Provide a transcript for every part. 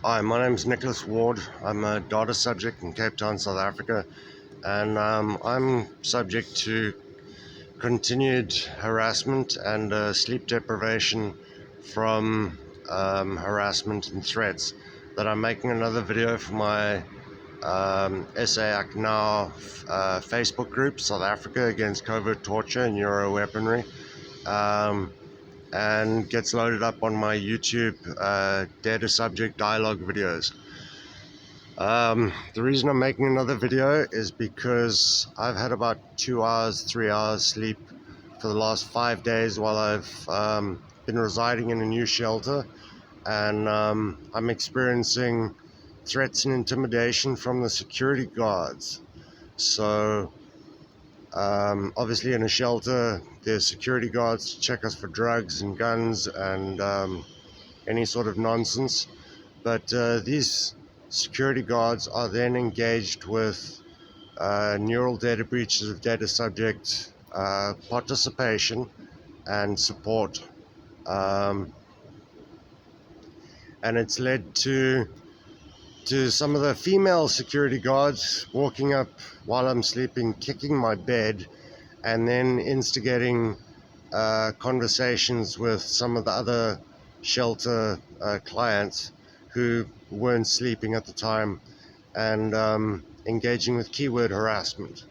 Hi, my name's Nicholas Ward. I'm a data subject in Cape Town, South Africa, and I'm subject to continued harassment and sleep deprivation from harassment and threats. That I'm making another video for my SA Act Now Facebook group, South Africa Against Covert Torture and Neuroweaponry. And gets loaded up on my YouTube data subject dialogue videos. The reason I'm making another video is because I've had about 2 hours, 3 hours sleep for the last 5 days while I've been residing in a new shelter, and I'm experiencing threats and intimidation from the security guards. So obviously in a shelter there's security guards to check us for drugs and guns and any sort of nonsense, but these security guards are then engaged with neural data breaches of data subject participation and support, um, and it's led to some of the female security guards walking up while I'm sleeping, kicking my bed, and then instigating conversations with some of the other shelter clients who weren't sleeping at the time, and engaging with keyword harassment.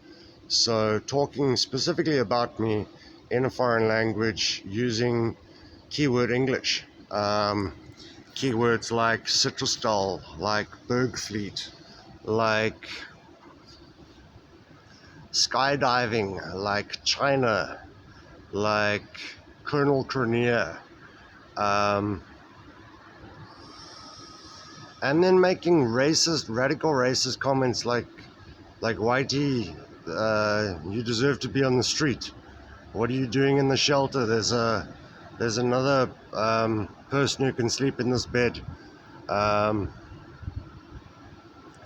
So talking specifically about me in a foreign language using keyword English. Keywords like citrustal, like Bergfleet, like skydiving, like China, like Colonel Corneer, and then making radical racist comments like Whitey, you deserve to be on the street. What are you doing in the shelter? There's another person who can sleep in this bed. And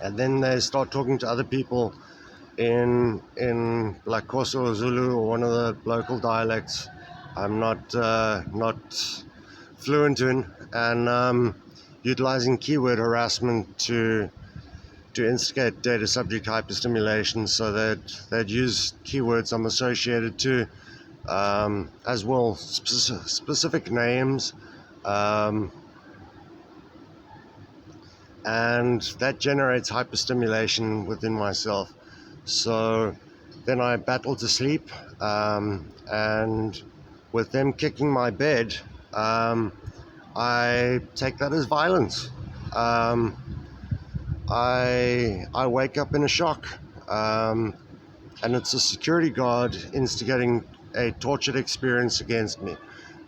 then they start talking to other people in like Xhosa or Zulu or one of the local dialects I'm not fluent in, and utilizing keyword harassment to instigate data subject hyperstimulation, so that they'd use keywords I'm associated to, as well specific names, um, and that generates hyperstimulation within myself. So then I battle to sleep, and with them kicking my bed, I take that as violence. I wake up in a shock, and it's a security guard instigating a tortured experience against me.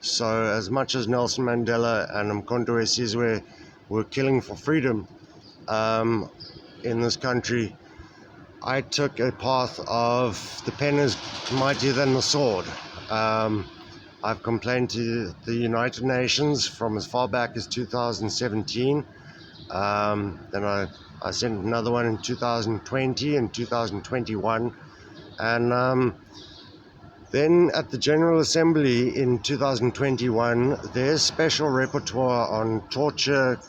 So as much as Nelson Mandela and Mkhonto we Sizwe were killing for freedom in this country, I took a path of the pen is mightier than the sword. I've complained to the United Nations from as far back as 2017. Then I sent another one in 2020 and 2021. And then at the General Assembly in 2021, their special repertoire on torture,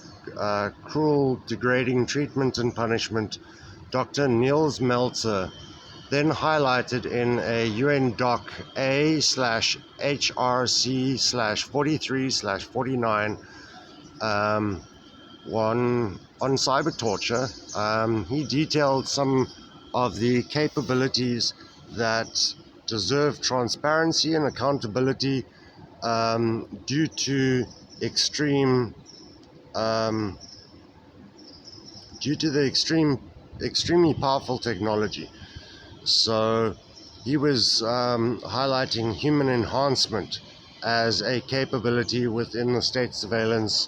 cruel, degrading treatment and punishment, Dr. Niels Meltzer, then highlighted in a UN Doc A/HRC/43/49 one on cyber torture. He detailed some of the capabilities that deserve transparency and accountability due to extreme extremely powerful technology. So he was highlighting human enhancement as a capability within the state surveillance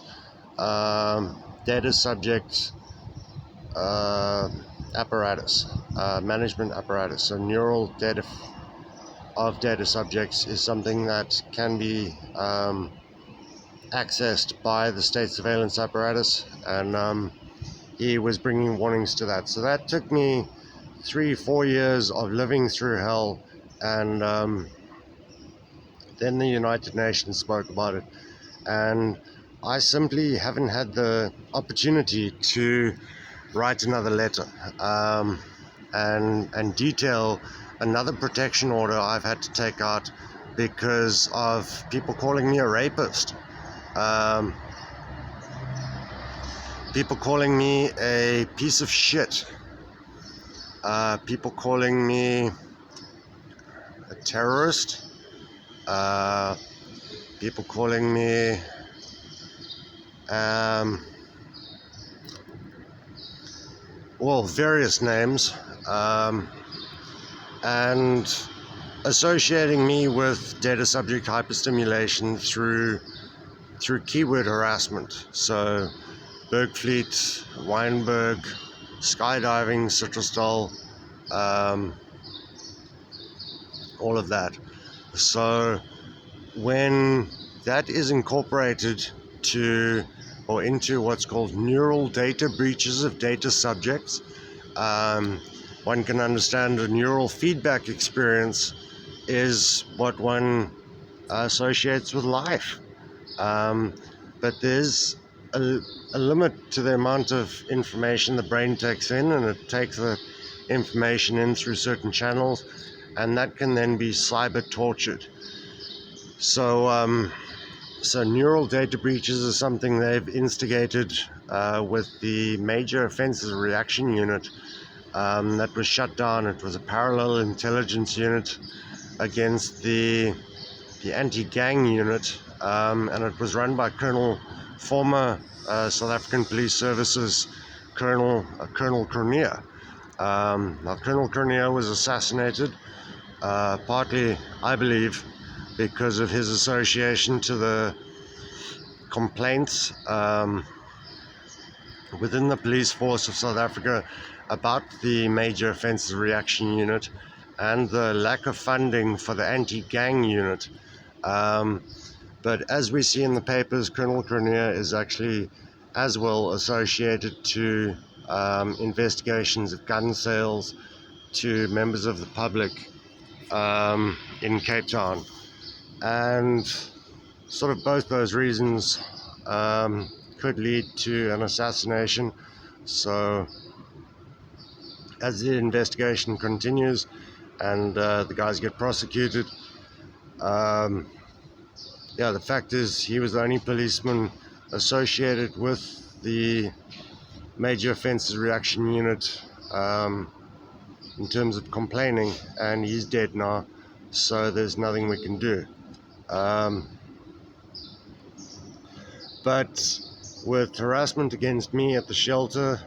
data subject apparatus, management apparatus. So neural data of data subjects is something that can be accessed by the state surveillance apparatus, and he was bringing warnings to that. So that took me 3-4 years of living through hell, and then the United Nations spoke about it, and I simply haven't had the opportunity to write another letter and detail another protection order I've had to take out because of people calling me a rapist, people calling me a piece of shit, people calling me a terrorist, people calling me various names, and associating me with data subject hyperstimulation through keyword harassment. So Bergfleet, Weinberg, skydiving, Citrustal, all of that. So when that is incorporated into what's called neural data breaches of data subjects, one can understand a neural feedback experience is what one associates with life. But there's a limit to the amount of information the brain takes in, and it takes the information in through certain channels, and that can then be cyber tortured. So neural data breaches is something they've instigated with the Major Offences Reaction Unit that was shut down. It was a parallel intelligence unit against the anti-gang unit, and it was run by former South African Police Services Colonel Cronje. Now, Colonel Cronje was assassinated partly, I believe, because of his association to the complaints within the police force of South Africa about the Major Offences Reaction Unit and the lack of funding for the anti-gang unit. But as we see in the papers, Colonel Cronje is actually as well associated to investigations of gun sales to members of the public in Cape Town. And sort of both those reasons could lead to an assassination. So as the investigation continues and the guys get prosecuted, the fact is he was the only policeman associated with the Major Offences Reaction Unit in terms of complaining, and he's dead now, so there's nothing we can do. But with harassment against me at the shelter,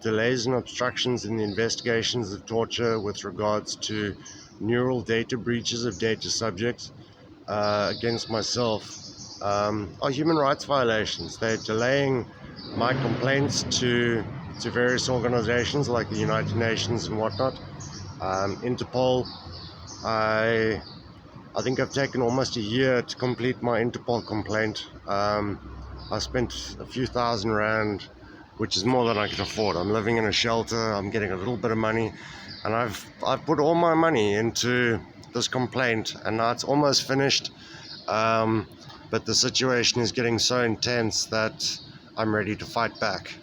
delays and obstructions in the investigations of torture with regards to neural data breaches of data subjects against myself are human rights violations. They're delaying my complaints to various organizations like the United Nations and whatnot. Interpol, I think I've taken almost a year to complete my Interpol complaint. I spent a few $1,000, which is more than I can afford. I'm living in a shelter, I'm getting a little bit of money, and I've put all my money into this complaint, and now it's almost finished. But the situation is getting so intense that I'm ready to fight back.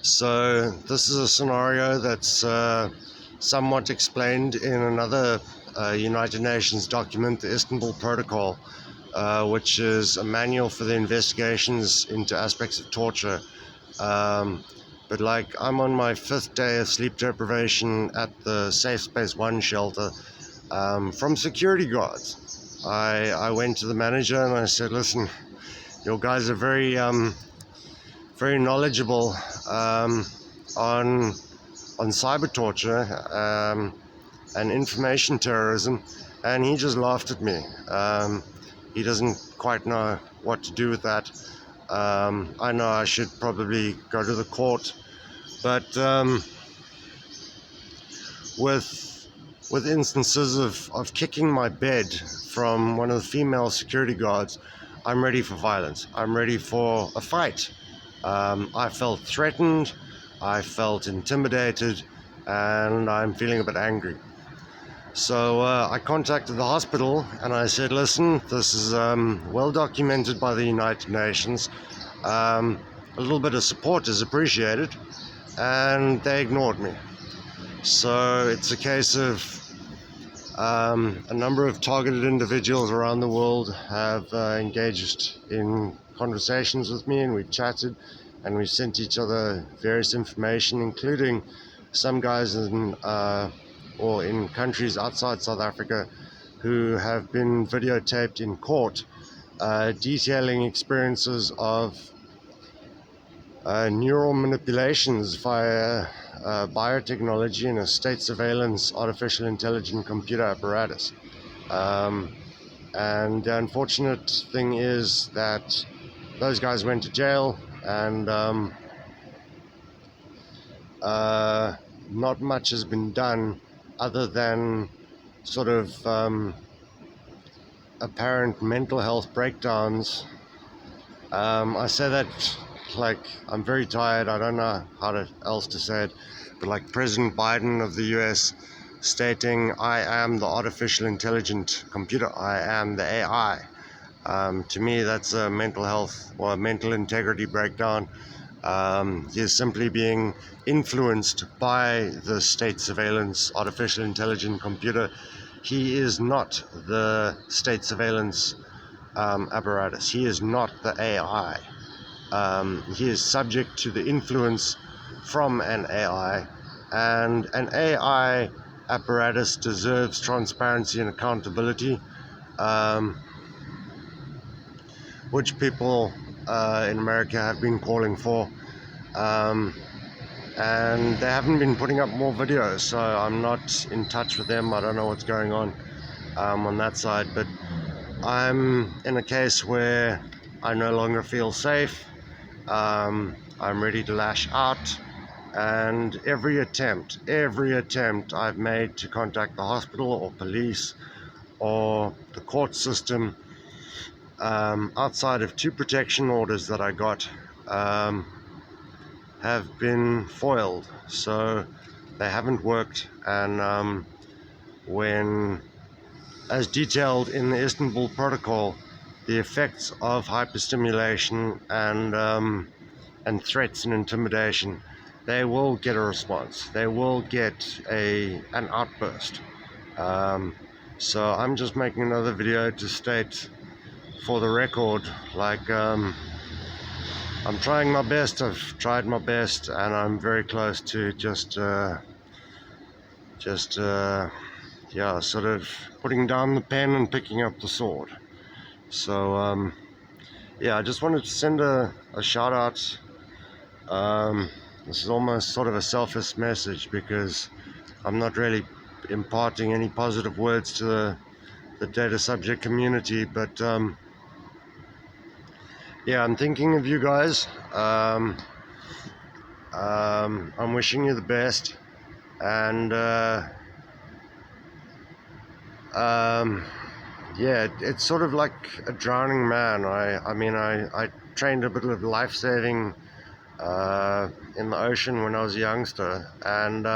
So this is a scenario that's somewhat explained in another United Nations document, the Istanbul Protocol, which is a manual for the investigations into aspects of torture. But like, I'm on my 5th day of sleep deprivation at the Safe Space 1 shelter from security guards. I went to the manager and I said, listen, your guys are very knowledgeable on cyber torture and information terrorism, and he just laughed at me. He doesn't quite know what to do with that. I know I should probably go to the court, but with instances of kicking my bed from one of the female security guards, I'm ready for violence. I'm ready for a fight. I felt threatened, I felt intimidated, and I'm feeling a bit angry. So I contacted the hospital and I said, listen, this is well documented by the United Nations. A little bit of support is appreciated, and they ignored me. So it's a case of a number of targeted individuals around the world have engaged in conversations with me, and we chatted and we sent each other various information, including some guys in countries outside South Africa who have been videotaped in court detailing experiences of neural manipulations via biotechnology and a state surveillance artificial intelligent computer apparatus. And the unfortunate thing is that those guys went to jail, and not much has been done other than sort of apparent mental health breakdowns. I say that like I'm very tired. I don't know how else to say it, but like President Biden of the US stating, I am the artificial intelligent computer, I am the AI. To me, that's a mental health or a mental integrity breakdown. He is simply being influenced by the state surveillance artificial intelligent computer. He is not the state surveillance apparatus. He is not the AI. He is subject to the influence from an AI, and an AI apparatus deserves transparency and accountability, which people in America have been calling for. And they haven't been putting up more videos, so I'm not in touch with them. I don't know what's going on that side, but I'm in a case where I no longer feel safe. I'm ready to lash out, and every attempt I've made to contact the hospital or police or the court system, outside of 2 protection orders that I got, have been foiled. So they haven't worked, and when, as detailed in the Istanbul Protocol, the effects of hyperstimulation and threats and intimidation, they will get a response. They will get an outburst. So I'm just making another video to state for the record, like, I'm trying my best. I've tried my best, and I'm very close to just sort of putting down the pen and picking up the sword. So I just wanted to send a shout out. This is almost sort of a selfish message, because I'm not really imparting any positive words to the data subject community, but I'm thinking of you guys. I'm wishing you the best, and it's sort of like a drowning man. I trained a bit of life-saving in the ocean when I was a youngster, and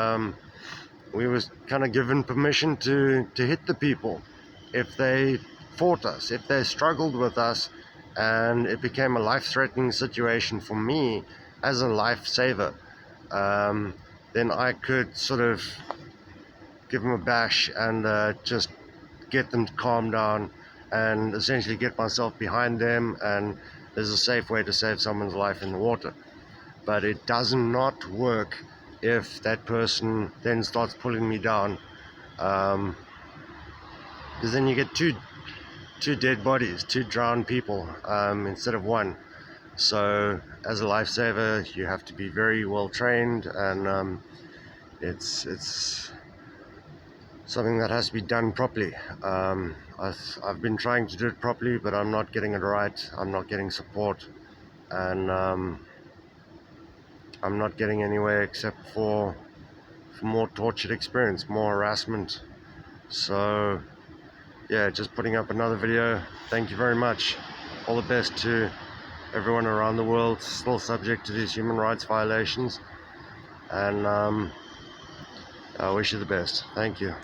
we was kind of given permission to hit the people if they fought us, if they struggled with us, and it became a life-threatening situation for me as a lifesaver. Then I could sort of give them a bash and just get them to calm down and essentially get myself behind them, and there's a safe way to save someone's life in the water. But it does not work if that person then starts pulling me down, because then you get two dead bodies, 2 drowned people, instead of 1. So as a lifesaver, you have to be very well trained, and it's something that has to be done properly. I've been trying to do it properly, but I'm not getting it right. I'm not getting support, and I'm not getting anywhere except for more tortured experience, more harassment. So just putting up another video. Thank you very much. All the best to everyone around the world still subject to these human rights violations, and I wish you the best. Thank you.